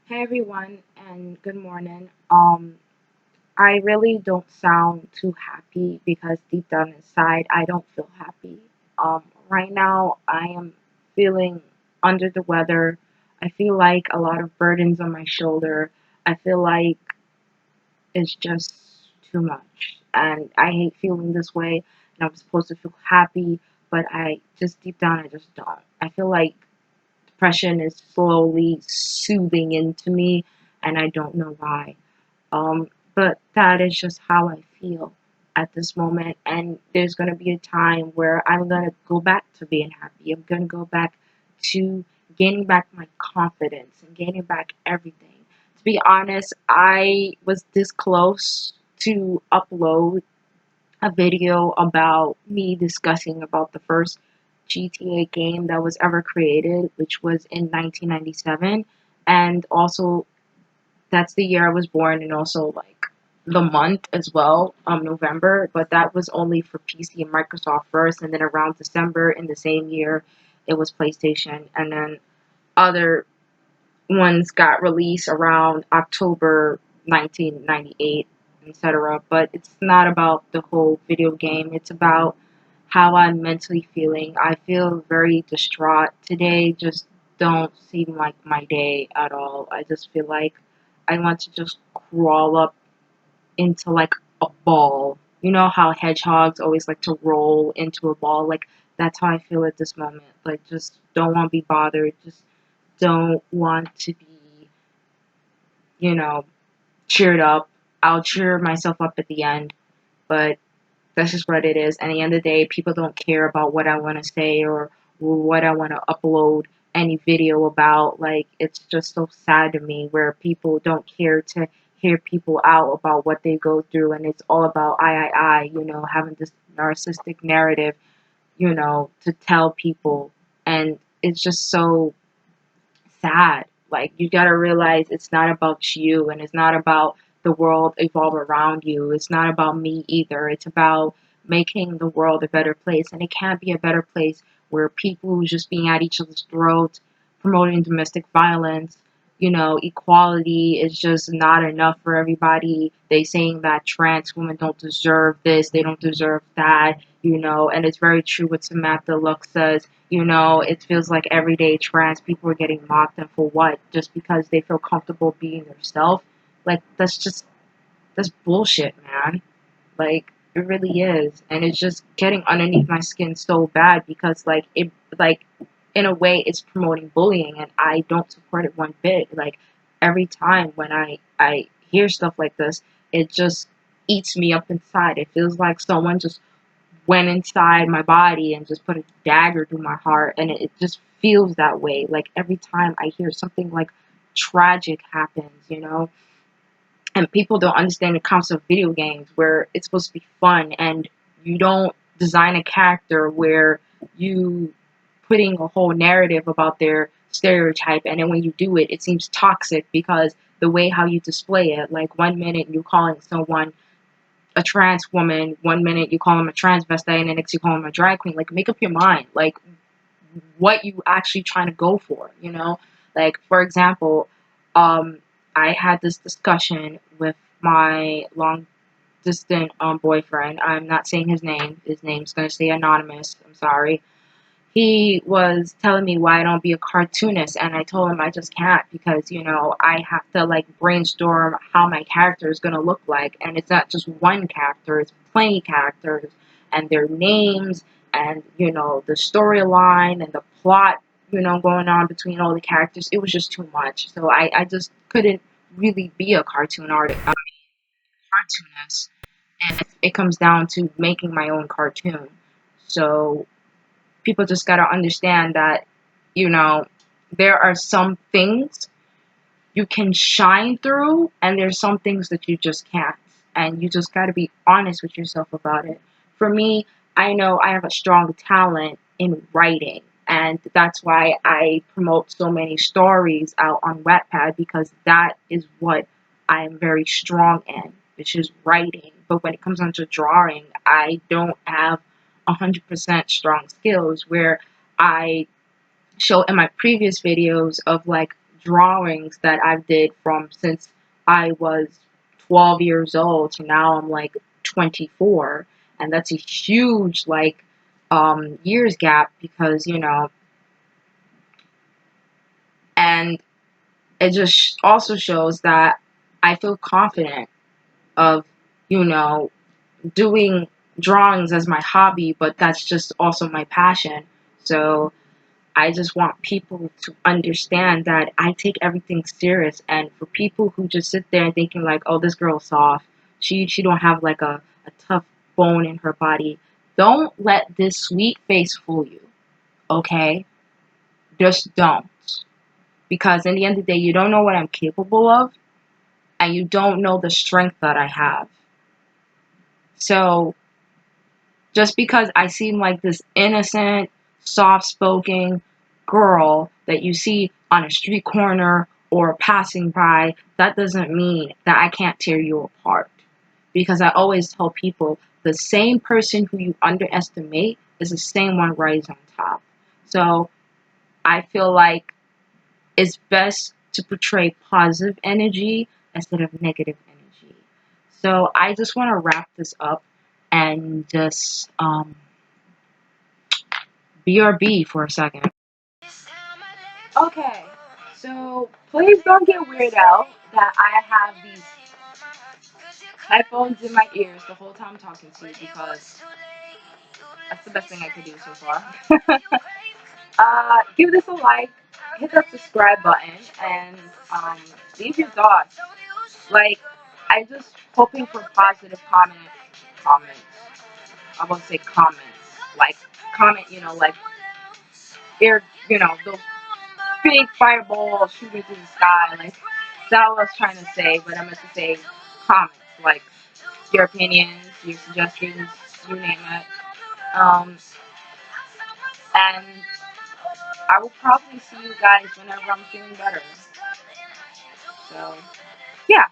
Hey everyone, and good morning. I really don't sound too happy because deep down inside, I don't feel happy. Right now, I am feeling under the weather. I feel like a lot of burdens on my shoulder. I feel like it's just too much, and I hate feeling this way. And I'm supposed to feel happy, but I just deep down, I just don't. I feel like depression is slowly soothing into me, and I don't know why. But that is just how I feel at this moment. And there's going to be a time where I'm going to go back to being happy. I'm going to go back to gaining back my confidence and gaining back everything. To be honest, I was this close to upload a video about me discussing about the first GTA game that was ever created, which was in 1997. And also that's the year I was born, and also like the month as well, November. But that was only for PC and Microsoft first, and then around December in the same year, it was PlayStation, and then other ones got released around October 1998, etc. But it's not about the whole video game. It's about how I'm mentally feeling. I feel very distraught today. Just don't seem like my day at all. I just feel like I want to just crawl up into like a ball. You know how hedgehogs always like to roll into a ball? Like that's how I feel at this moment. Like just don't want to be bothered. Just don't want to be, you know, cheered up. I'll cheer myself up at the end, but that's just what it is. At the end of the day, people don't care about what I want to say or what I want to upload any video about. Like, it's just so sad to me where people don't care to hear people out about what they go through, and it's all about having this narcissistic narrative, to tell people. And it's just so sad. Like, you gotta realize it's not about you, and it's not about the world evolve around you. It's not about me either. It's about making the world a better place, and it can't be a better place where people who's just being at each other's throats, promoting domestic violence. Equality is just not enough for everybody. They saying that trans women don't deserve this, they don't deserve that. And it's very true what Samantha Lux says. It feels like everyday trans people are getting mocked, and for what? Just because they feel comfortable being themselves? Like, that's bullshit, man. Like, it really is. And it's just getting underneath my skin so bad because, like, in a way, it's promoting bullying, and I don't support it one bit. Like, every time when I hear stuff like this, it just eats me up inside. It feels like someone just went inside my body and just put a dagger through my heart, and it just feels that way. Like, every time I hear something like tragic happens, and people don't understand the concept of video games where it's supposed to be fun, and you don't design a character where you putting a whole narrative about their stereotype, and then when you do it, it seems toxic because the way how you display it. Like, one minute you're calling someone a trans woman, one minute you call them a transvestite, and the next you call them a drag queen. Like, make up your mind. Like, what you actually trying to go for? Like, for example, um, I had this discussion with my long distant boyfriend. I'm not saying his name. His name's gonna stay anonymous. I'm sorry. He was telling me why I don't be a cartoonist, and I told him I just can't because I have to like brainstorm how my character is gonna look like, and it's not just one character; it's plenty characters and their names, and the storyline and the plot, going on between all the characters. It was just too much, so I just couldn't really be a cartoonist, and it comes down to making my own cartoon. So people just got to understand that, you know, there are some things you can shine through, and there's some things that you just can't. And you just got to be honest with yourself about it. For me, I know I have a strong talent in writing, and that's why I promote so many stories out on Wattpad because that is what I am very strong in, which is writing. But when it comes down to drawing, I don't have 100% strong skills where I show in my previous videos of like drawings that I've did from since I was 12 years old to now I'm like 24, and that's a huge like years gap because and it just also shows that I feel confident of you know doing drawings as my hobby, but that's just also my passion. So I just want people to understand that I take everything serious. And for people who just sit there and thinking like, "Oh, this girl's soft. She don't have like a tough bone in her body." Don't let this sweet face fool you. Okay, just don't. Because in the end of the day, you don't know what I'm capable of, and you don't know the strength that I have. So just because I seem like this innocent, soft spoken girl that you see on a street corner or passing by, that doesn't mean that I can't tear you apart. Because I always tell people the same person who you underestimate is the same one rise on top. So I feel like it's best to portray positive energy instead of negative energy. So I just want to wrap this up and just BRB for a second. Okay, so please don't get weirded out that I have these headphones in my ears the whole time I'm talking to you because that's the best thing I could do so far. Give this a like, hit that subscribe button, and leave your thoughts. Like, I'm just hoping for positive comments. I won't say comments. Like, comment, like, those big fireball shooting through the sky. Like, that's what I was trying to say, but I meant to say comments. Like, your opinions, your suggestions, you name it. Um, and I will probably see you guys whenever I'm feeling better. So, yeah.